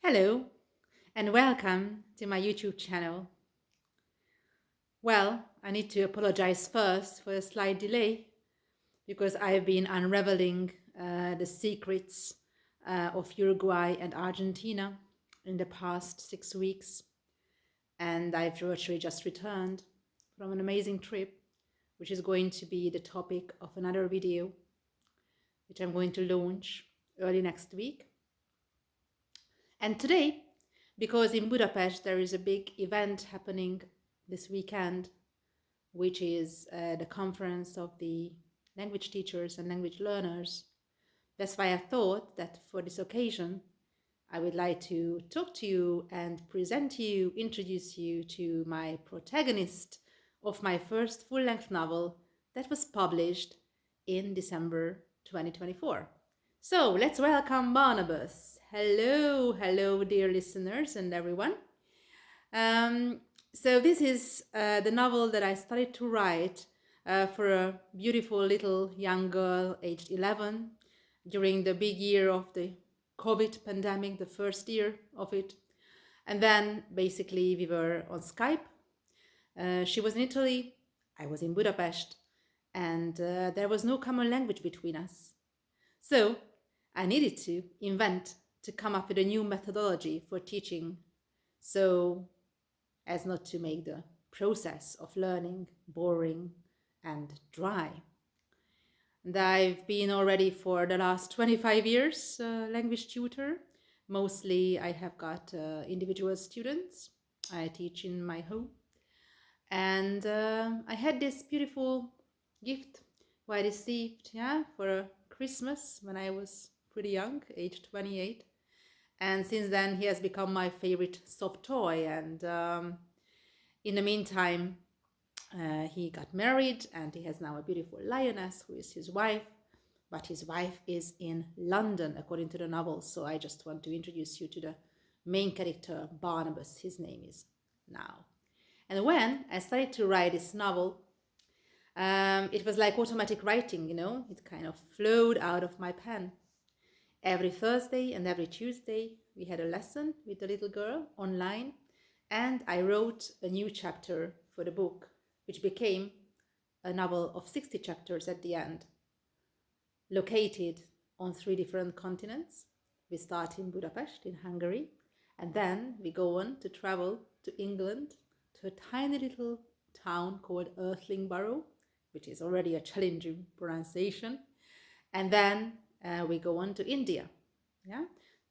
Hello and welcome to my YouTube channel. Well, I need to apologize first for a slight delay because I've been unraveling the secrets of Uruguay and Argentina in the past 6 weeks, and I've virtually just returned from an amazing trip, which is going to be the topic of another video, which I'm going to launch early next week. And today, because in Budapest there is a big event happening this weekend, which is the conference of the language teachers and language learners. That's why I thought that for this occasion, I would like to talk to you and present you, introduce you to my protagonist of my first full-length novel that was published in December 2024. So let's welcome Barnabus. Hello, dear listeners and everyone. So this is the novel that I started to write for a beautiful little young girl aged 11 during the big year of the COVID pandemic, the first year of it. And then basically we were on Skype. She was in Italy, I was in Budapest, and there was no common language between us. So I needed to come up with a new methodology for teaching, so as not to make the process of learning boring and dry. And I've been already for the last 25 years language tutor. Mostly I have got individual students. I teach in my home. And I had this beautiful gift I received for Christmas when I was pretty young, age 28. And since then he has become my favorite soft toy. And in the meantime, he got married and he has now a beautiful lioness who is his wife. But his wife is in London, according to the novel. So I just want to introduce you to the main character, Barnabus. His name is now. And when I started to write this novel, it was like automatic writing, it kind of flowed out of my pen. Every Thursday and every Tuesday, we had a lesson with the little girl online, and I wrote a new chapter for the book, which became a novel of 60 chapters at the end, located on 3 different continents. We start in Budapest, in Hungary, and then we go on to travel to England, to a tiny little town called Earthlingborough, which is already a challenging pronunciation. And then we go on to India,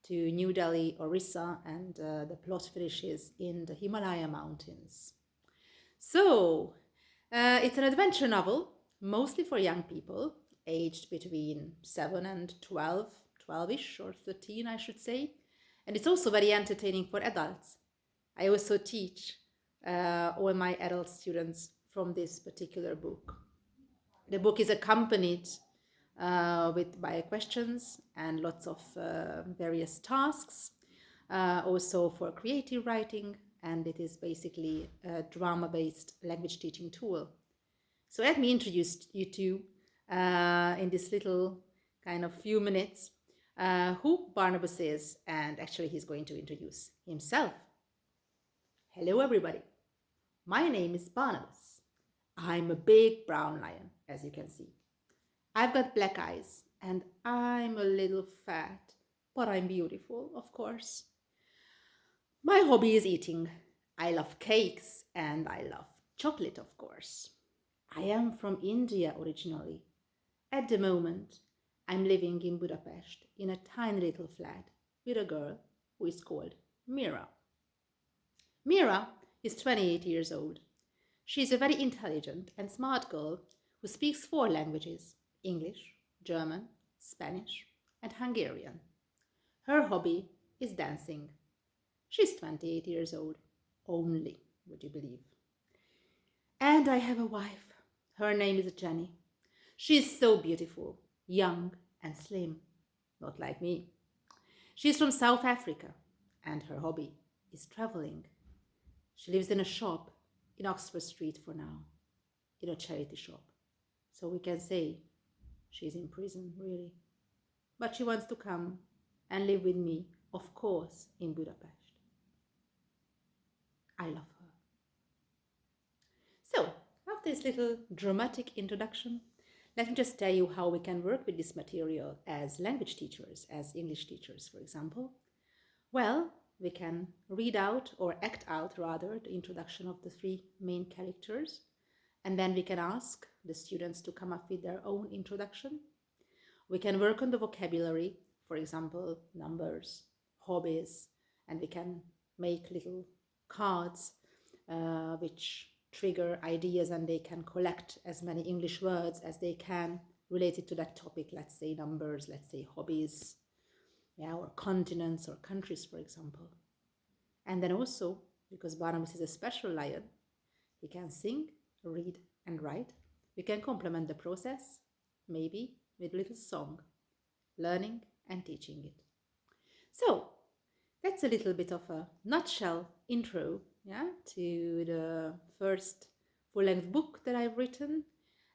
to New Delhi, Orissa, and the plot finishes in the Himalaya mountains. So it's an adventure novel, mostly for young people, aged between 7 and 12-ish or 13, I should say. And it's also very entertaining for adults. I also teach all my adult students from this particular book. The book is accompanied by questions and lots of various tasks, also for creative writing, and it is basically a drama-based language teaching tool. So let me introduce you to, in this little kind of few minutes, who Barnabas is, and actually he's going to introduce himself. Hello everybody, my name is Barnabas. I'm a big brown lion, as you can see. I've got black eyes and I'm a little fat, but I'm beautiful, of course. My hobby is eating. I love cakes and I love chocolate, of course. I am from India originally. At the moment, I'm living in Budapest in a tiny little flat with a girl who is called Mira. Mira is 28 years old. She is a very intelligent and smart girl who speaks 4 languages: English, German, Spanish, and Hungarian. Her hobby is dancing. She's 28 years old, only, would you believe? And I have a wife. Her name is Jenny. She is so beautiful, young and slim, not like me. She's from South Africa, and her hobby is traveling. She lives in a shop in Oxford Street for now, in a charity shop. So we can say she's in prison, really. But she wants to come and live with me of course, in Budapest. I love her. So, after this little dramatic introduction, let me just tell you how we can work with this material as language teachers, as English teachers, for example. Well, we can read out, or act out rather, the introduction of the three main characters, and then we can ask the students to come up with their own introduction. We can work on the vocabulary, for example, numbers, hobbies, and we can make little cards which trigger ideas, and they can collect as many English words as they can related to that topic, let's say numbers, let's say hobbies, or continents or countries, for example. And then also, because Barnabus is a special lion, he can sing, read, and write. We can complement the process, maybe with a little song, learning and teaching it. So that's a little bit of a nutshell intro, to the first full-length book that I've written.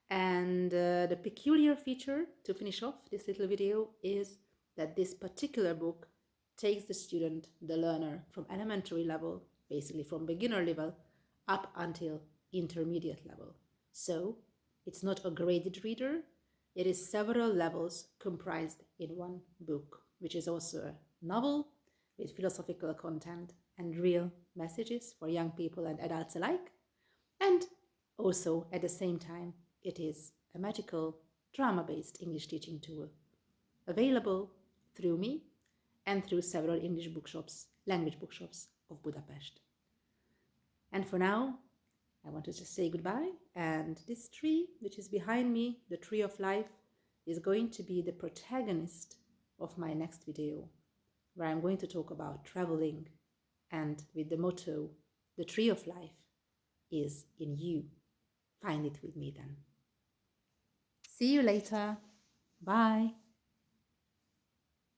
And the peculiar feature, to finish off this little video, is that this particular book takes the student, the learner, from elementary level, basically from beginner level, up until intermediate level. So it's not a graded reader, it is several levels comprised in one book, which is also a novel with philosophical content and real messages for young people and adults alike. And also, at the same time, it is a magical drama-based English teaching tool available through me and through several English bookshops, language bookshops of Budapest. And for now, I want to just say goodbye. And this tree, which is behind me, the tree of life, is going to be the protagonist of my next video, where I'm going to talk about traveling, and with the motto, the tree of life is in you. Find it with me then. See you later. Bye.